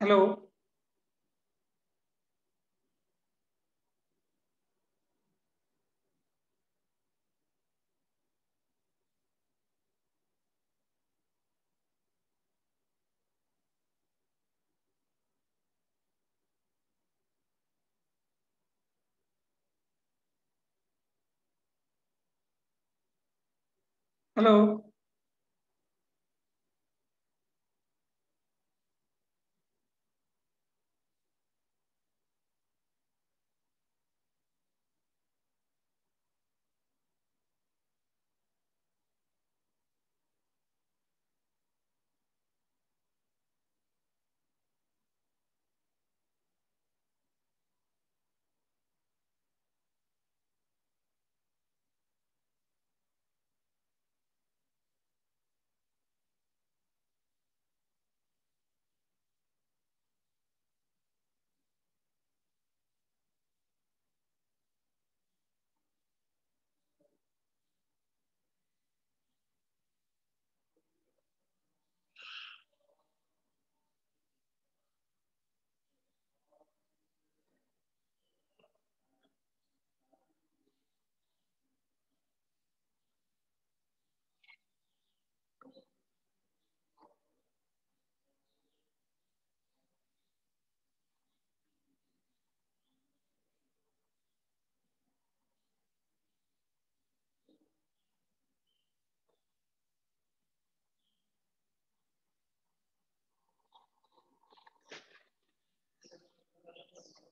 Hello. Hello.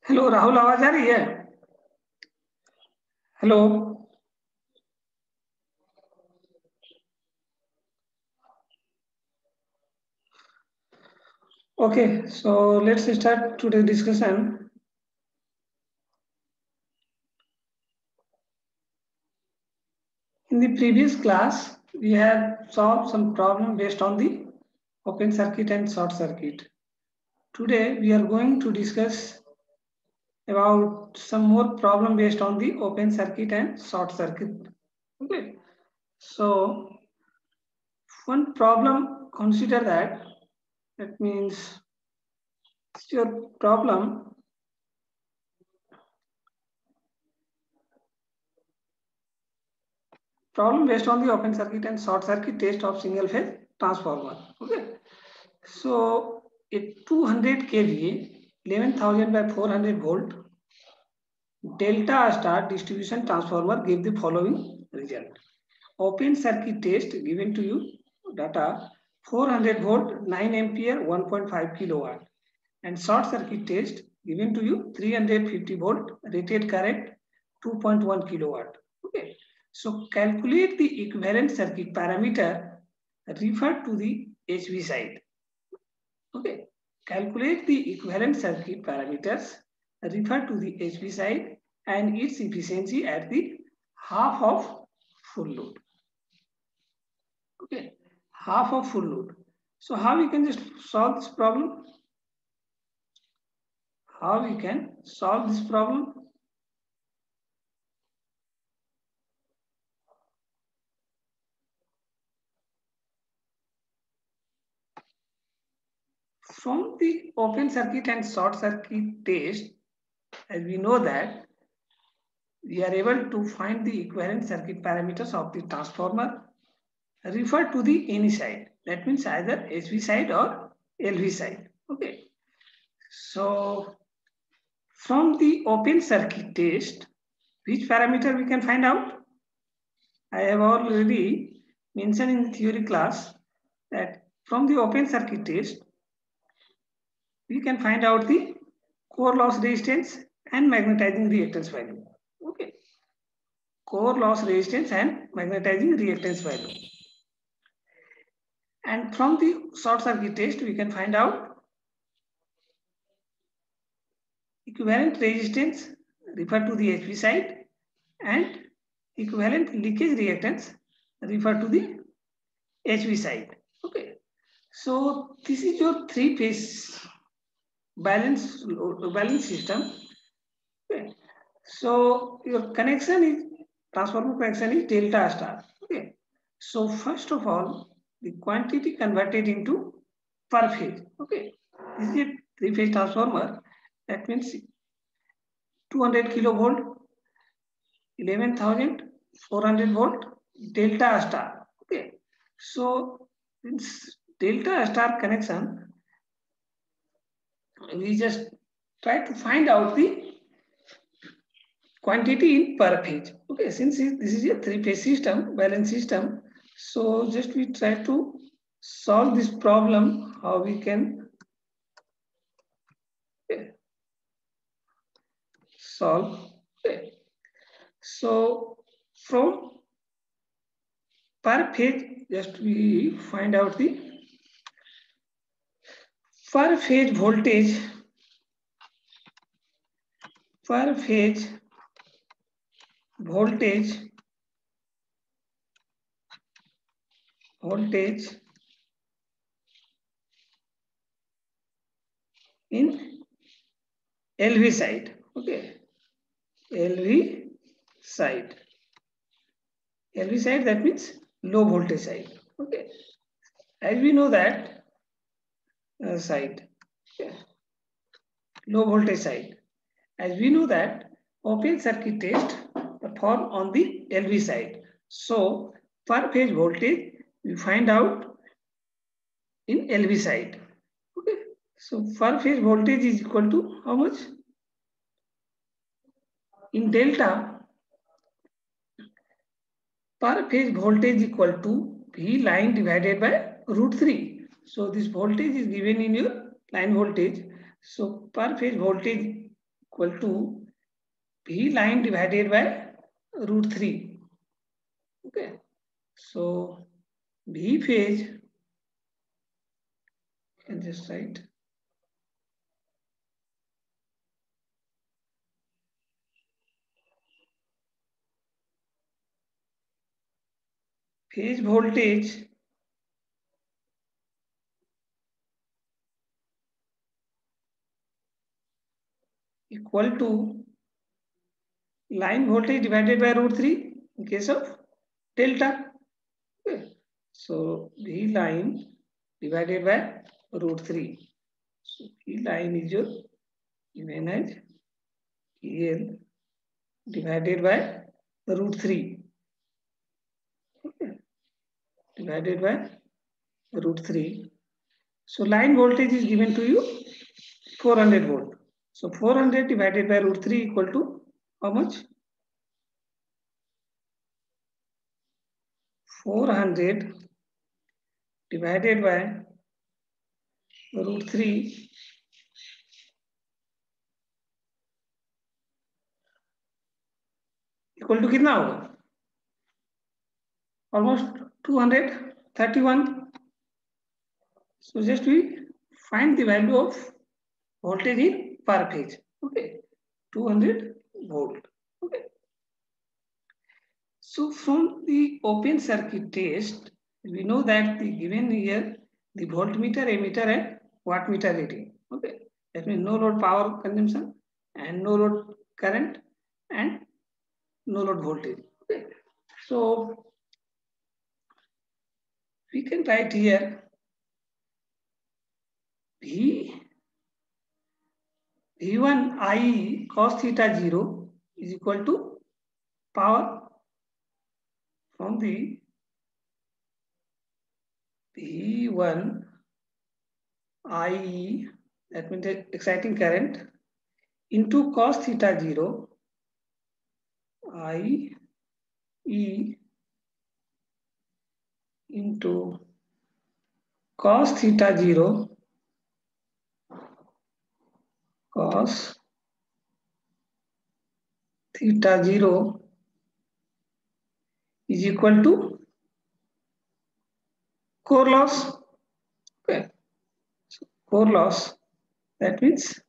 Hello Rahul, आवाज आ रही है? Hello. Okay, so let's start today's discussion. In the previous class, we have solved some problem based on the open circuit and short circuit. Today, we are going to discuss about some more problem based on the open circuit and short circuit. Okay, so one problem, consider that means your problem based on the open circuit and short circuit test of single phase transformer. Okay, so a 200 kVA 11,000 by 400 volt delta star distribution transformer gave the following result. Open circuit test given to you data 400 volt 9 ampere 1.5 kilowatt, and short circuit test given to you 350 volt rated current 2.1 kilowatt. Okay, so calculate the equivalent circuit parameter referred to the HV side. Okay, calculate the equivalent circuit parameters referred to the HV side and its efficiency at the half of full load. Okay, half of full load. So how we can just solve this problem? How we can solve this problem? From the open circuit and short circuit test, as we know that we are able to find the equivalent circuit parameters of the transformer referred to the any side. That means either HV side or LV side. Okay. So from the open circuit test, which parameter we can find out? I have already mentioned in the theory class that from the open circuit test, we can find out the core loss resistance and magnetizing reactance value. Okay, core loss resistance and magnetizing reactance value. And from the short circuit test, we can find out equivalent resistance referred to the HV side and equivalent leakage reactance referred to the HV side. Okay, so this is your three-phase balance system. Okay, so your connection is transformer connection is delta star. Okay, so first of all, the quantity converted into per phase. Okay, this is a three-phase transformer. That means 200 kilovolt, 11,400 volt, delta star. Okay, so this delta star connection, we just try to find out the quantity in per phase. Okay, since this is a three-phase system, balance system, so just we try to solve this problem, how we can solve. Okay. So from per phase, just we find out the per phase voltage, per phase voltage in LV side. Okay, LV side. LV side, that means low voltage side. Okay, as we know that side, okay. Low voltage side. As we know that open circuit test perform on the LV side. So per phase voltage we find out in LV side. Okay. So per phase voltage is equal to how much? In delta, per phase voltage equal to V line divided by √3. So this voltage is given in your line voltage. So per phase voltage equal to V line divided by √3. Okay. So V phase, you can just write phase voltage equal to line voltage divided by √3 in case of delta. Okay. So V line divided by √3. So V line is your given as EL divided by √3. Okay. Divided by √3. So line voltage is given to you 400 volt. So 400 divided by √3 equal to how much? 400 divided by √3 equal to कितना होगा? Almost 231. So just we find the value of voltage in per phase. Okay, 200 volt. Okay. So from the open circuit test, we know that the given here the voltmeter, ammeter, and wattmeter reading. Okay, that means no load power consumption and no load current and no load voltage. Okay, so we can write here V1 I cos theta 0 is equal to power from the V1 I, that means the exciting current, into cos theta 0 I E into cos theta 0 cos theta 0 is equal to core loss. Okay, so core loss, that means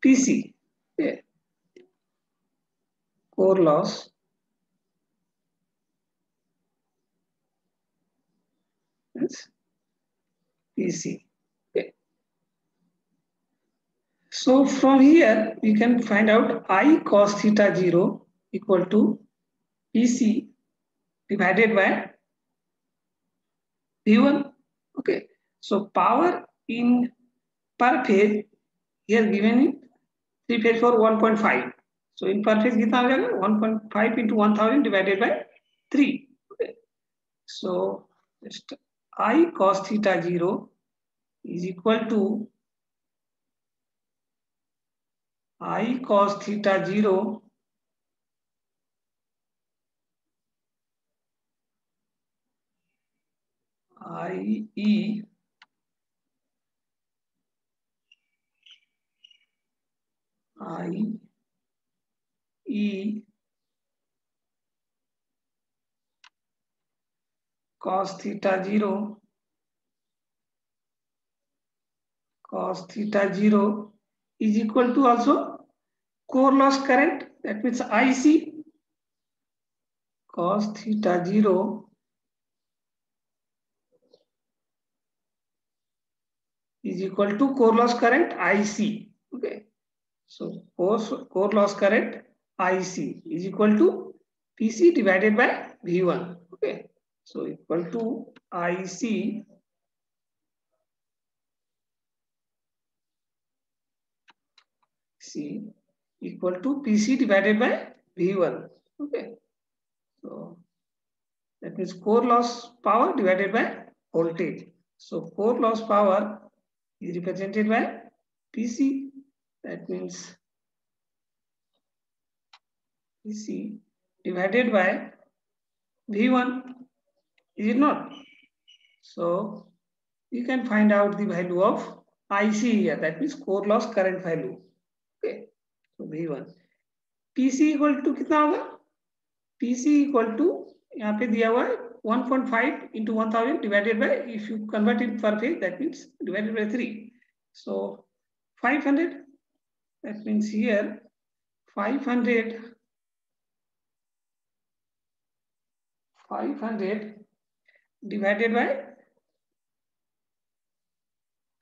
PC. Okay. Core loss is PC. Okay. So from here we can find out I cos theta 0 equal to PC divided by V1 Okay, so power in per phase here given in 3 phase for 1.5. So in per phase कितना हो जाएगा 1.5 into 1000 divided by 3. Okay. So just I cos theta 0 is equal to I cos theta 0 I E cos theta 0 is equal to also core loss current, that means IC cos theta 0 is equal to core loss current IC. Okay, so core loss current IC is equal to PC divided by V1. Okay, so equal to IC equal to PC divided by V1. Okay, so that means core loss power divided by voltage. So core loss power is represented by PC. That means PC divided by V1. Is it not? So you can find out the value of IC here. That means core loss current value. Okay. So V1. PC equal to कितना होगा? PC equal to यहाँ पे दिया हुआ है 1.5 into 1000 divided by, if you convert it per phase, that means divided by 3. So 500. That means here 500 divided by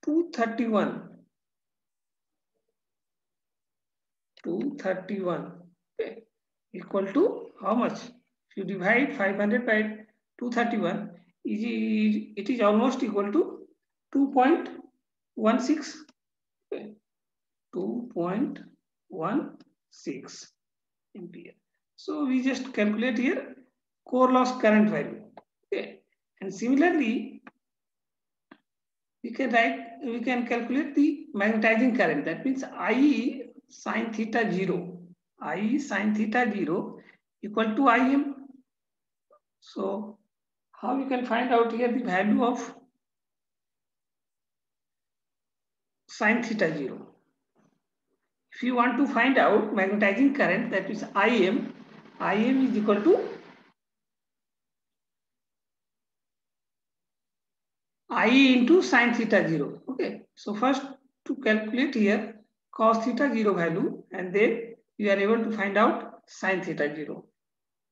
231. Okay, equal to how much? If you divide 500 by 231, it is almost equal to 2.16. Okay, 2.16 ampere. So we just calculate here core loss current value. Okay, and similarly we can calculate the magnetizing current. That means I sin theta 0. I sin theta 0 equal to Im. So how you can find out here the value of sin theta 0? If you want to find out magnetizing current, that is Im is equal to I into sin theta 0. Okay, so first to calculate here cos theta 0 value, and then you are able to find out sin theta 0.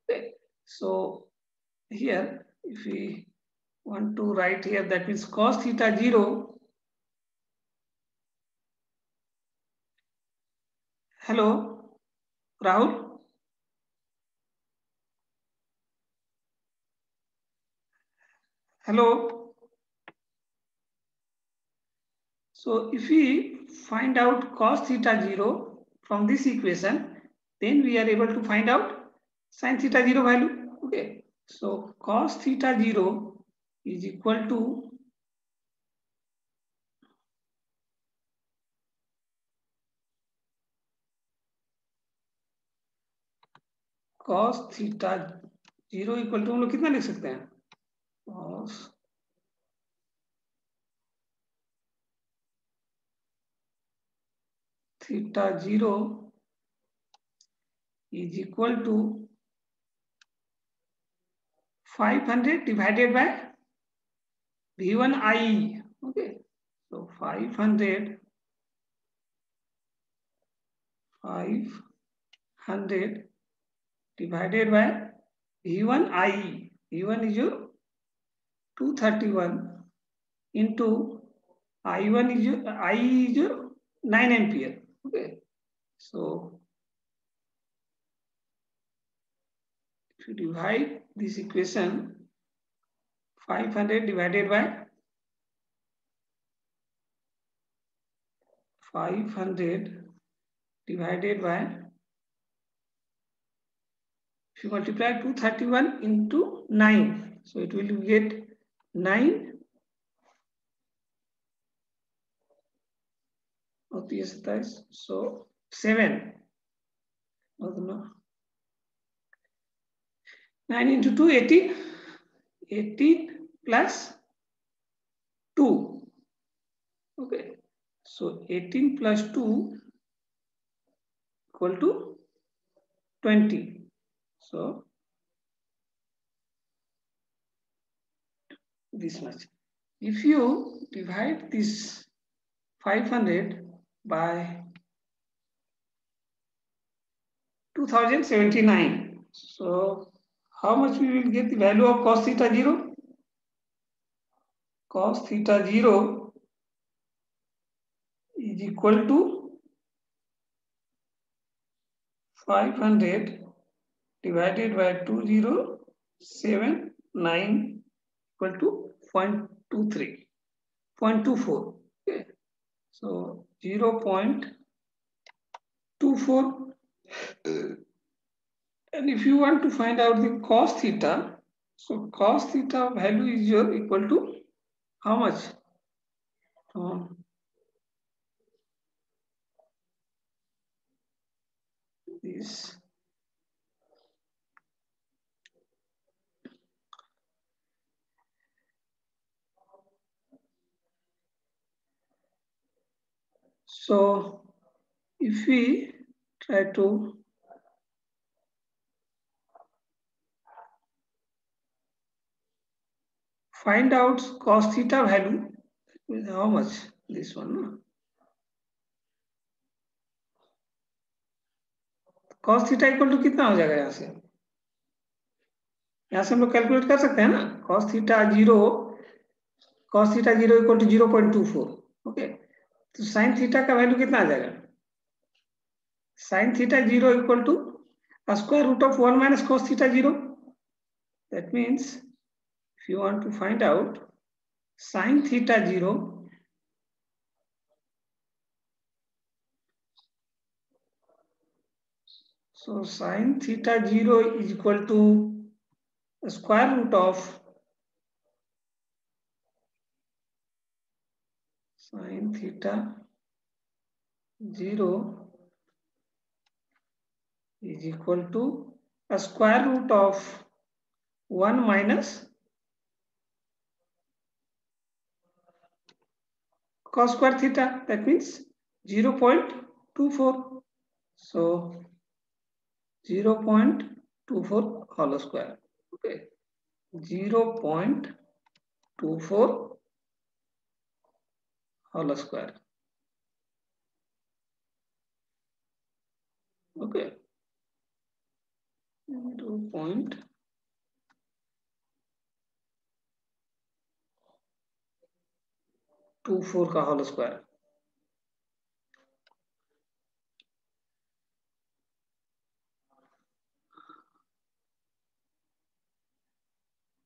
Okay, so here if we want to write here, that means cos theta 0. Hello, Rahul. Hello. So if we find out cos theta 0 from this equation, then we are able to find out sin theta 0 value. Okay, so cos theta 0 is equal to cos theta 0 equal to हम लोग कितना लिख सकते हैं? Cos theta 0 is equal to 500 divided by V1 I. Okay, so 500 divided by V1 I. V1 is your 231 into I1 is your I is your 9 ampere. Okay, so if you divide this equation, 500 divided by 500 divided by, if you multiply 231 into 9, so it will get 9 और ये 27, so 7, no, 9 into 2 18, 18 plus 2, okay, so 18 plus 2 equal to 20, so this much. If you divide this 500 by 2079, so how much we will get the value of cos theta 0? Cos theta 0 is equal to 500 divided by 2079 equal to 0.23, 0.24. Okay. So 0.24. And if you want to find out the cos theta, so cos theta value is your equal to how much? This so if we try to find out cos theta value, how much? This one, no? Cos theta equal to कितना हो जाएगा यहाँ से हम लोग calculate कर सकते हैं ना cos theta 0 equal to 0.24, okay, तो sin थीटा का वैल्यू कितना आ जाएगा sin theta 0 equal to square root of 1 minus cos theta 0. That means if you want to find out sin theta 0, so sin theta 0 is equal to square root of sin theta 0 is equal to a square root of 1 minus cos square theta, that means 0.24, so 0.24 whole square, okay, 0.24 whole square, okay, 0.24 का whole square.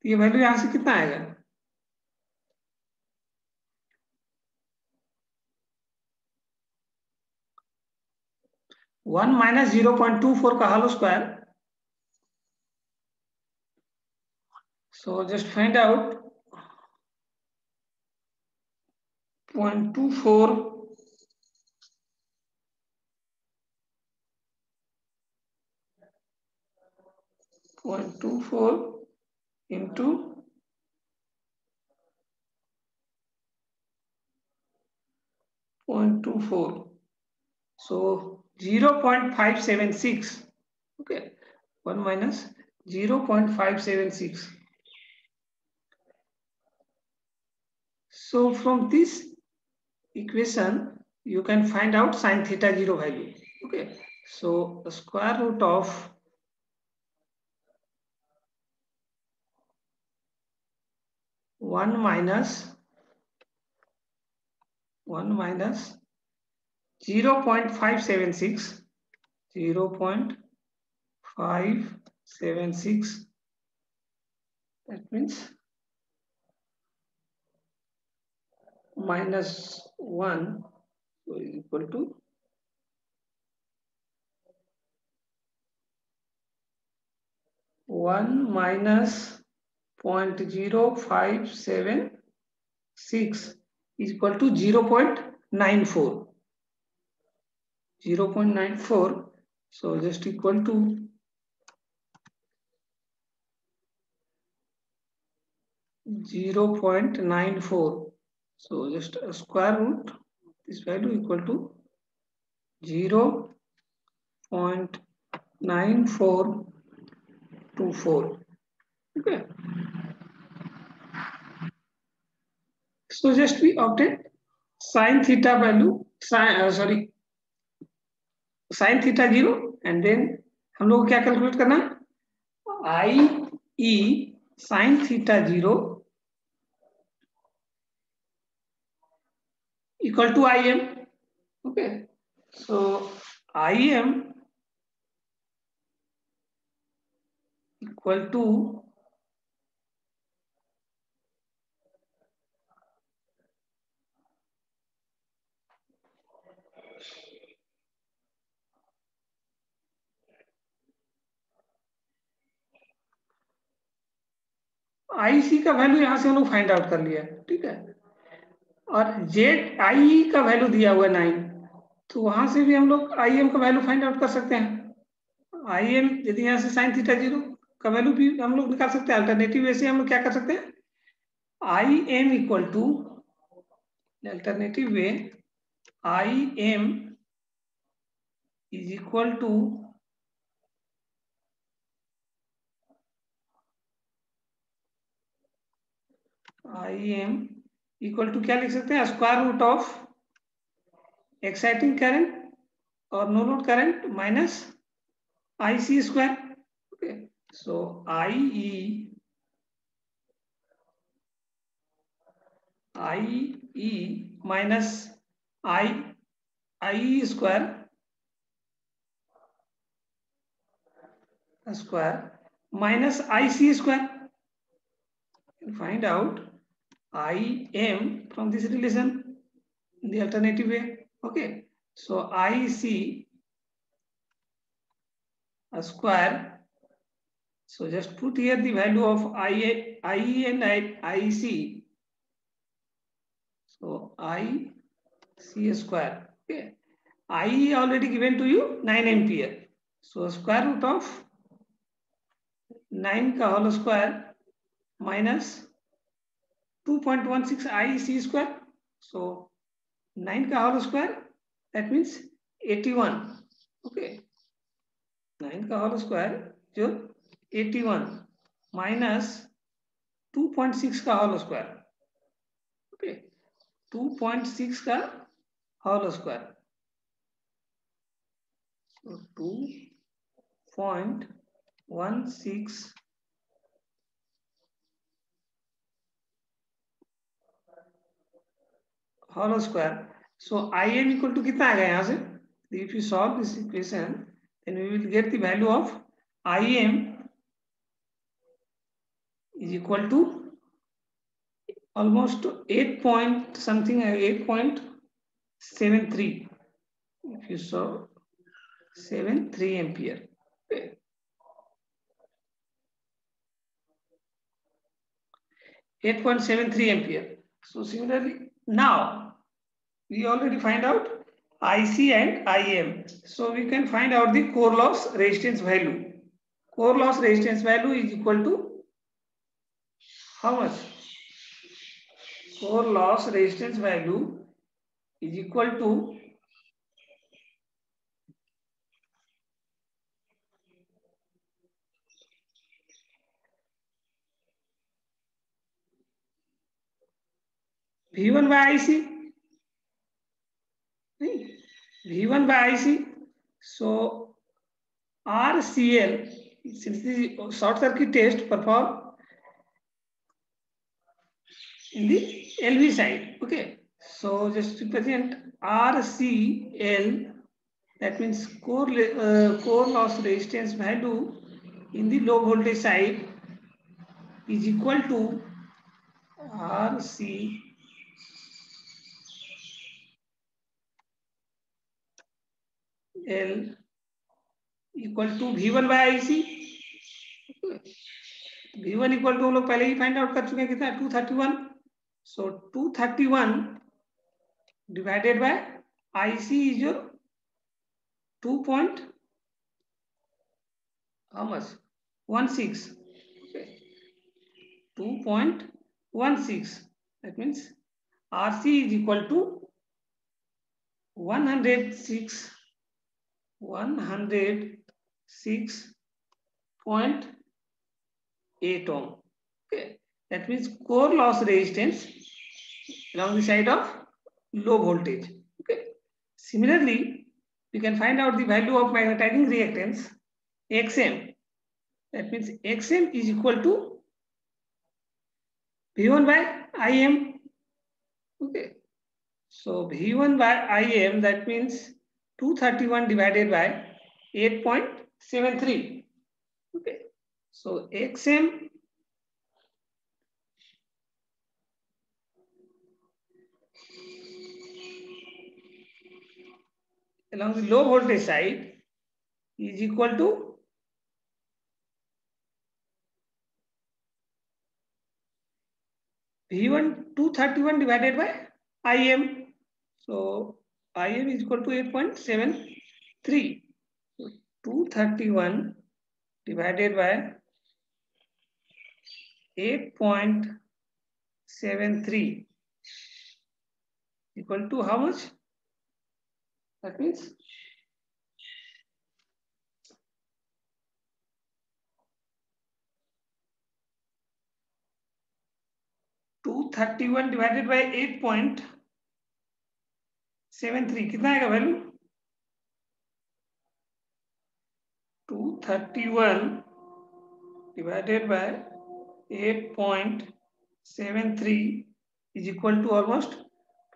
ये value यहां से कितना आएगा 1 minus 0.24 का whole square. So just find out 0.24 into 0.24, so 0.576, okay, 1 minus 0.576. So from this equation you can find out sin theta 0 value, okay, so the square root of 1 minus 0.576, 0.576, that means minus 1 So is equal to 1 minus 0.0576 is equal to 0.94. 0.94. So just equal to 0.94. So just a square root this value equal to 0.9424. Okay. So just we obtain sin theta value, sin theta 0 and then हम लोग क्या calculate करना है आई ई sin theta 0 equal to im. Okay, so im equal to IC का value यहां से हम लोग फाइंड आउट कर लिया, ठीक है, और जेड आई का वैल्यू दिया हुआ है 9, तो वहां से भी हम लोग IM का वैल्यू फाइंड आउट कर सकते हैं. IM यदि यहाँ से sin थीटा 0 का वैल्यू भी हम लोग निकाल सकते हैं. अल्टरनेटिव वे से हम लोग क्या कर सकते हैं, IM equal to alternative way IM is equal to IM equal to क्या लिख सकते हैं, square root of exciting current और no load current minus IC square. Okay, so IE minus IE square minus IC square. Find out IM from this relation in the alternative way. Okay, so IC a square. So just put here the value of IE and IC. So IC square. Okay, IE already given to you 9 ampere. So square root of 9 का whole square minus 2.16 IC square. So 9 का whole square, that means 81. Okay, 9 का whole square जो 81 minus 2.6 का whole square. Okay, 2.6 का whole square. So 2.16 whole square. So IM equal to कितना आएगा यहाँ से? If you solve this equation, then we will get the value of IM is equal to almost 8 point something, 8.73. If you solve 73 ampere. Okay. 8.73 ampere. So similarly, now we already find out IC and IM. So we can find out the core loss resistance value. Core loss resistance value is equal to how much? Core loss resistance value is equal to V1 by IC. V1 by IC. So RCL, since the short circuit test performed in the LV side. Okay, so just represent RCL, that means core loss resistance value in the low voltage side is equal to RC equal to V1 by IC। V1 equal to हम लोग पहले ही find out कर चुके हैं, कितना 231। सो 231 divided by IC is your 2 point how much 16, okay, 2.16, that means RC is equal to 106.8 ohm, okay, that means core loss resistance along the side of low voltage, okay. Similarly, we can find out the value of magnetizing reactance XM. That means XM is equal to V1 by IM, okay. So V1 by IM, that means 231 divided by 8.73, okay. So XM along the low voltage side is equal to V1 231 divided by IM. So IM is equal to 8.73. So 231 divided by 8.73 equal to how much? That means 231 divided by 8.73 कितना आएगा value? 231 divided by 8.73 is equal to almost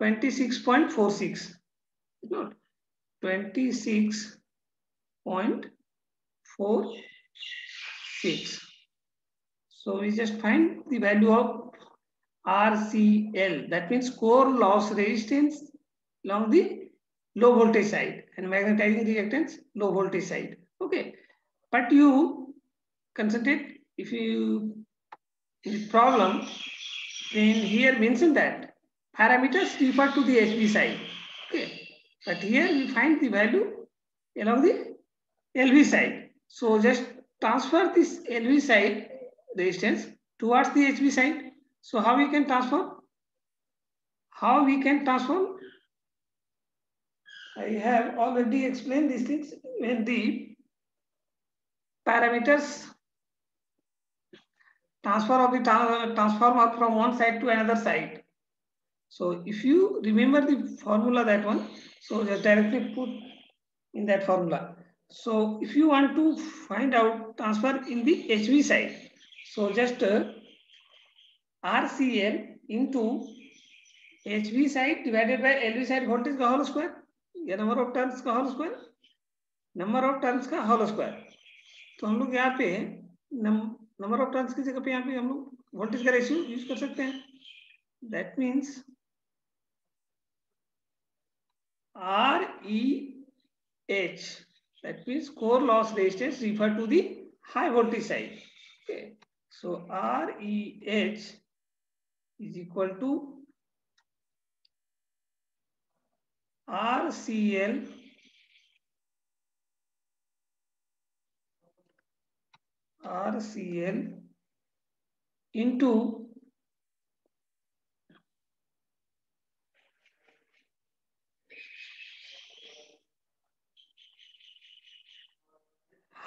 26.46. Not 26.46. So we just find the value of RCL, that means core loss resistance along the low voltage side and magnetizing reactance low voltage side, okay. But you concentrate, if you in the problem, then here mention that parameters refer to the HV side, okay, but here we find the value along the LV side. So just transfer this LV side resistance towards the HV side. So how we can transform? How we can transform? I have already explained these things when the parameters transfer of the transformer from one side to another side. So if you remember the formula, that one, so just directly put in that formula. So if you want to find out transfer in the HV side, so just RCL into HV side divided by LV side voltage का whole square, या number of turns का whole square, number of turns का whole square. तो हम लोग यहाँ पे number of turns की जगह पे यहाँ पे हम लोग वोल्टेज का रेशियो यूज कर सकते हैं. That means REH, that means core loss resistance refer to the high voltage side, okay. So REH is equal to RCL into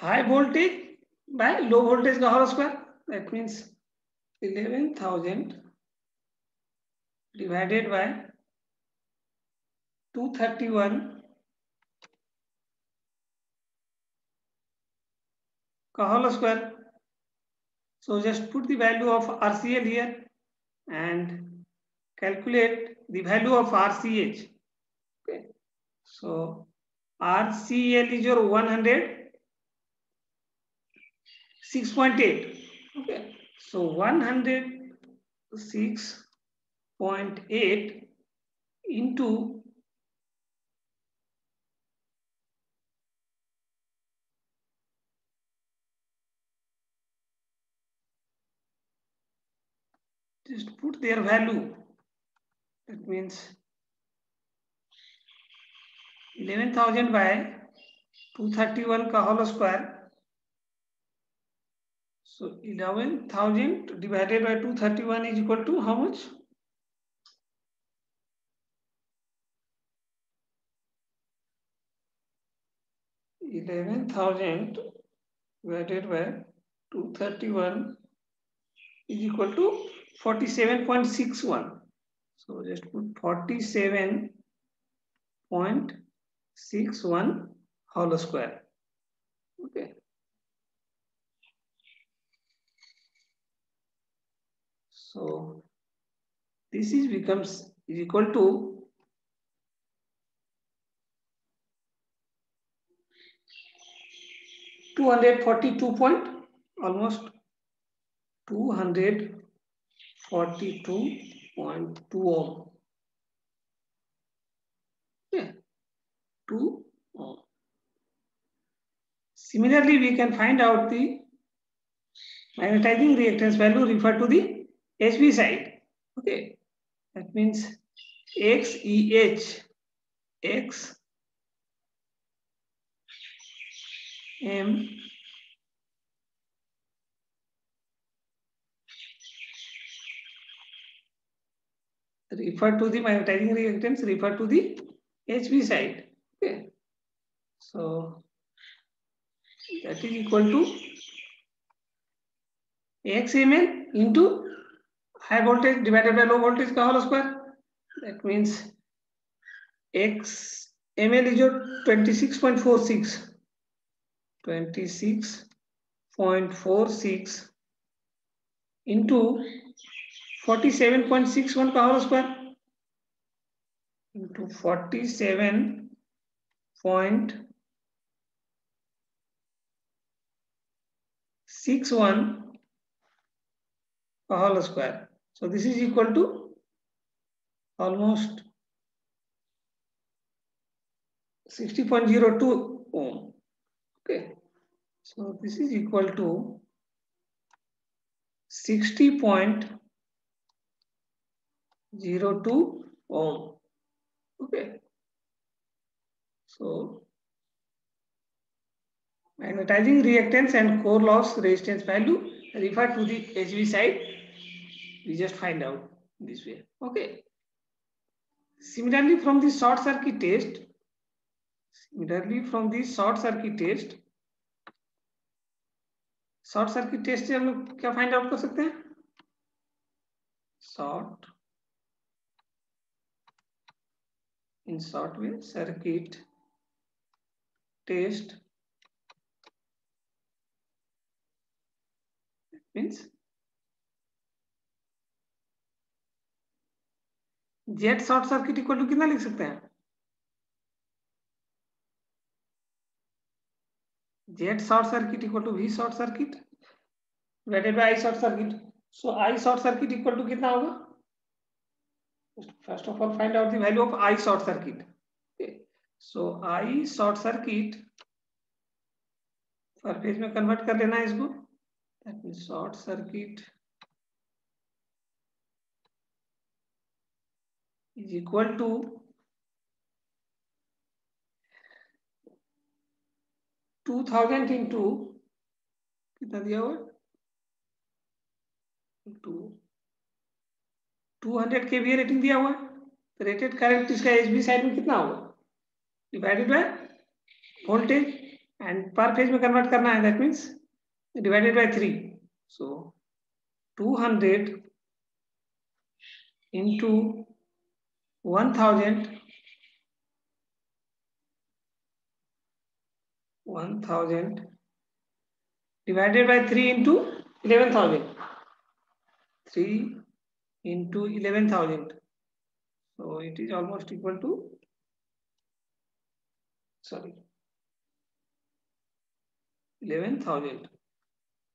high voltage by low voltage का whole square. That means 11,000 divided by 231 का whole square. So just put the value of RCL here and calculate the value of RCH. Okay. So RCL is your 106.8. Okay. So 106.8 into just put their value. That means 11,000 by 231 का whole square. So 11,000 divided by 231 is equal to how much? 11,000 divided by 231 is equal to 47.61. So just put 47.61 whole square. Okay. So this is becomes is equal to 242 point, almost 242.2 ohm. Okay, 2 ohm. Similarly, we can find out the magnetizing reactance value referred to the HV side. Okay, that means XEH, X M refer to the magnetizing reactance refer to the HV side. Okay, so that is equal to XML into high voltage divided by low voltage का whole square. That means XML is your 26.46. 26.46 into 47.61 का whole square into 47.61 का whole square. So this is equal to almost 60.02 ohm. Okay, so this is equal to 60.02 ohm. Okay, so magnetizing reactance and core loss resistance value refer to the HV side. We just find out this way. Okay. Similarly, from the short circuit test, short circuit test से हम लोग क्या find out कर सकते हैं? Short में circuit test means Z short circuit equal to कितना लिख सकते हैं? Z short circuit equal to V short circuit divided by I short circuit. So I short circuit equal to कितना होगा? First of all, find out the value of I short circuit. Okay. So I short circuit पर phase में convert कर लेना है इसको. That means short circuit is equal to 2000 into कितना दिया हुआ? 200 kVA रेटिंग दिया हुआ है. तो रेटेड करंट इसका एचवी साइड में कितना होगा? डिवाइडेड बाय वोल्टेज एंड पर फेज में कन्वर्ट करना है. That means divided by 3. So 200 into 1000 divided by 3 into 11,000. 3 into 11,000. So it is almost equal to 11,000.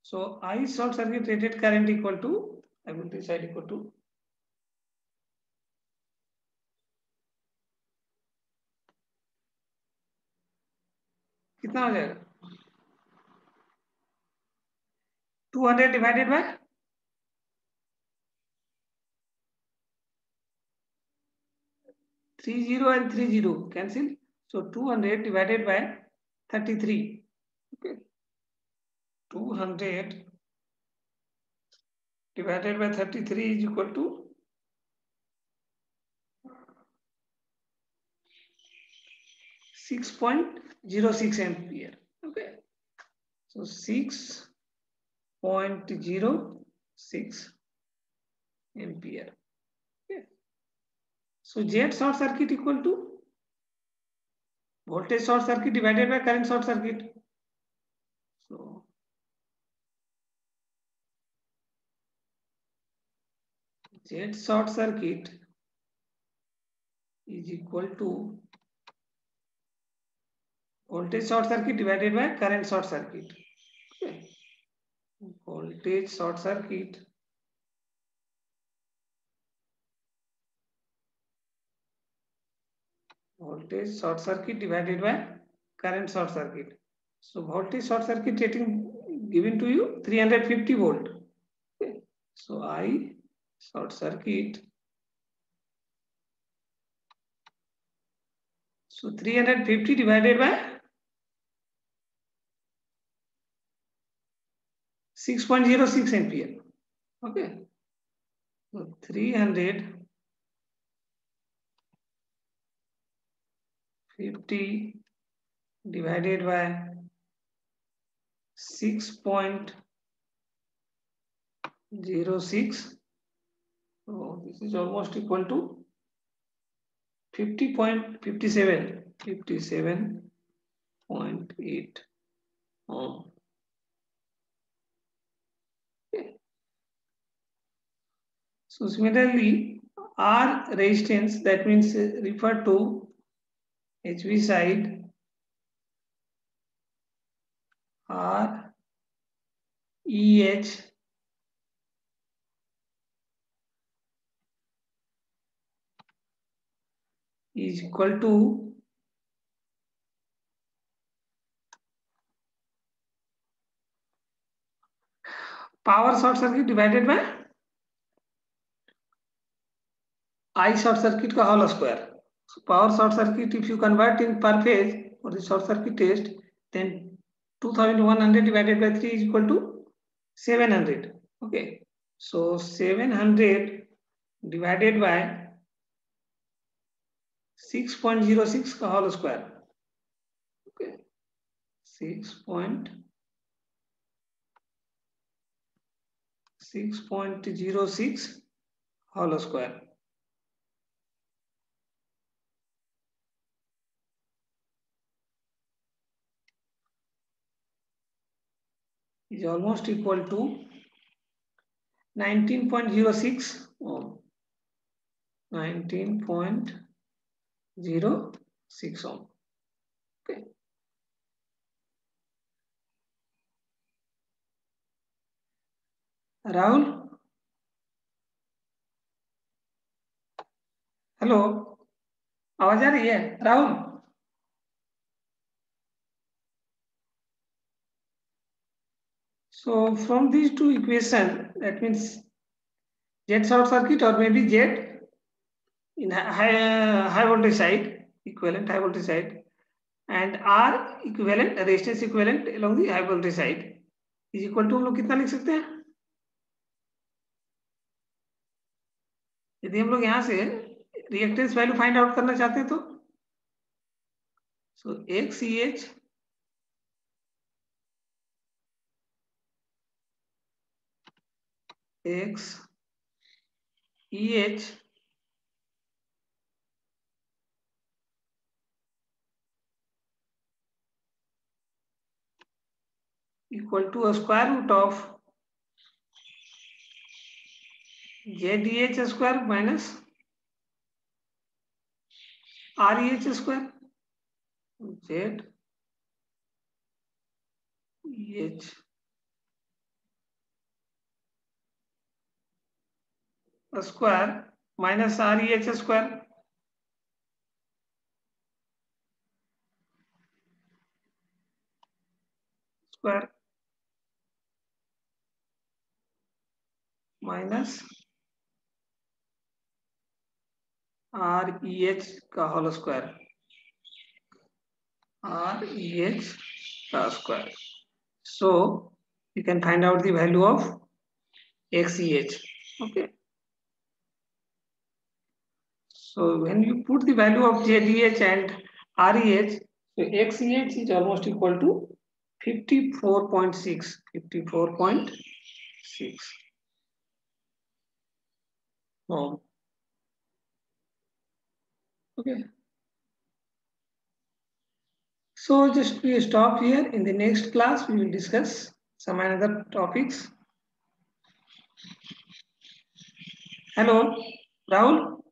So I short circuit rated current equal to, I will decide equal to कितना हो जाएगा? 200 divided by 30 and 30 cancel. So 200 divided by 33. Okay. 200 divided by 33 is equal to 6.06 ampere. Okay. So 6.06 ampere. Okay. So Z short circuit equal to voltage short circuit divided by current short circuit. So Z short circuit is equal to voltage short circuit divided by current short circuit. Okay. Voltage short circuit divided by current short circuit. So voltage short circuit rating given to you 350 volt. Okay. So I short circuit. So 350 divided by 6.06 ampere. Okay. So 350 divided by 6.06. So this is almost equal to 57.8 ohm. Okay. So similarly, R resistance, that means refer to HV side, R EH is equal to power short circuit divided by I short circuit का whole square. So power short circuit, if you convert in per phase for the short circuit test, then 2100 divided by 3 is equal to 700. Okay. So 700 divided by 6.06 का whole square. Okay. 6.06 whole square. Is almost equal to 19.06 ohm. 19.06 ohm. Okay. Rahul, hello, आवाज आ रही है Rahul? So from these two equations, that means Z short circuit or maybe Z in high voltage side, equivalent high voltage side, and R equivalent resistance equivalent along the high voltage side is equal to हम लोग कितना लिख सकते हैं? यदि हम लोग यहाँ से रिएक्टेंस वैल्यू फाइंड आउट करना चाहते हैं तो सो XEH equal to a square root of ZEH square minus REH square. ZEH square minus REH square. Square minus REH का होल स्क्वायर, REH का square. So you can find out the value of XEH. Okay. So when you put the value of JDH and REH, so XEH is almost equal to 54.6. 54.6. Oh. Okay. So just we stop here. In the next class, we will discuss some other topics. Hello, Rahul.